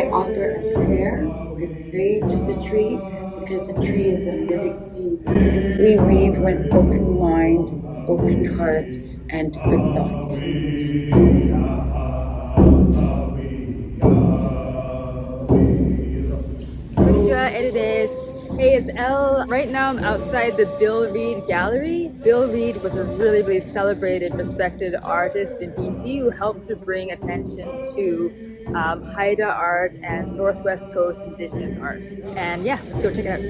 offer a prayer. We pray to the tree because the tree is a living thing. We weave with open mind, open heart, and good thoughts. Konnichiwa, Edu desu. Hey, it's Elle. Right now I'm outside the Bill Reid Gallery. Bill Reid was a really celebrated, respected artist in BC who helped to bring attention to Haida art and Northwest Coast Indigenous art. And yeah, let's go check it out.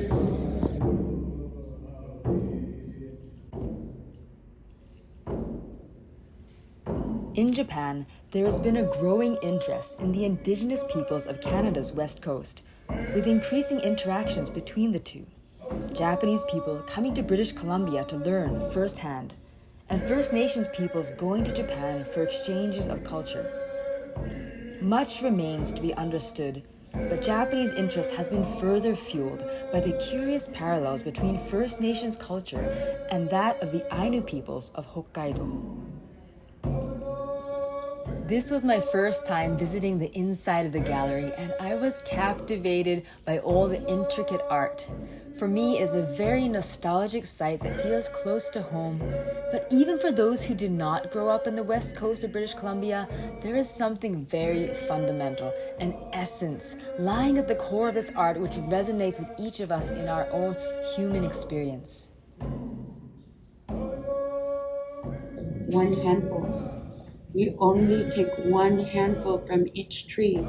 In Japan, there has been a growing interest in the Indigenous peoples of Canada's West Coast, with increasing interactions between the two. Japanese people coming to British Columbia to learn firsthand, and First Nations peoples going to Japan for exchanges of culture. Much remains to be understood, but Japanese interest has been further fueled by the curious parallels between First Nations culture and that of the Ainu peoples of Hokkaido. This was my first time visiting the inside of the gallery, and I was captivated by all the intricate art. For me, it is a very nostalgic site that feels close to home, but even for those who did not grow up in the west coast of British Columbia, there is something very fundamental, an essence, lying at the core of this art which resonates with each of us in our own human experience. One handful. You only take one handful from each tree.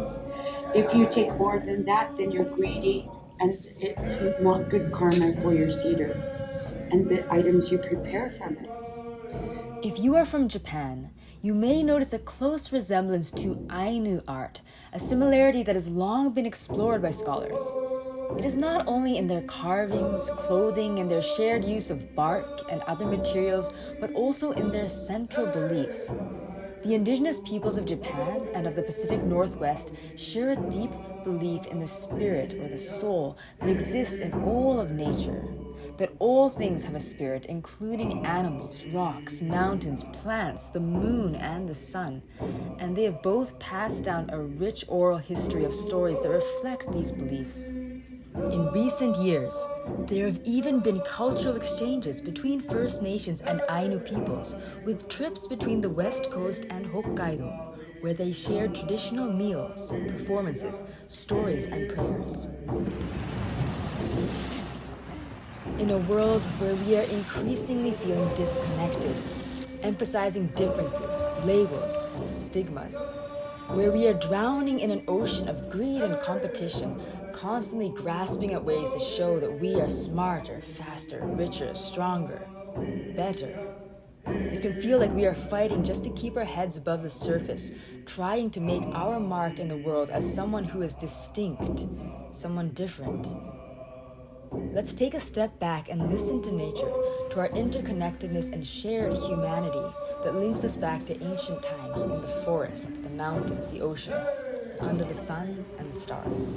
If you take more than that, then you're greedy, and it's not good karma for your cedar and the items you prepare from it. If you are from Japan, you may notice a close resemblance to Ainu art, a similarity that has long been explored by scholars. It is not only in their carvings, clothing, and their shared use of bark and other materials, but also in their central beliefs. The indigenous peoples of Japan and of the Pacific Northwest share a deep belief in the spirit or the soul that exists in all of nature, that all things have a spirit, including animals, rocks, mountains, plants, the moon, and the sun, and they have both passed down a rich oral history of stories that reflect these beliefs. In recent years, there have even been cultural exchanges between First Nations and Ainu peoples, with trips between the West Coast and Hokkaido, where they shared traditional meals, performances, stories, and prayers. In a world where we are increasingly feeling disconnected, emphasizing differences, labels, and stigmas, where we are drowning in an ocean of greed and competition, constantly grasping at ways to show that we are smarter, faster, richer, stronger, better. It can feel like we are fighting just to keep our heads above the surface, trying to make our mark in the world as someone who is distinct, someone different. Let's take a step back and listen to nature, to our interconnectedness and shared humanity that links us back to ancient times in the forest, the mountains, the ocean, under the sun and the stars.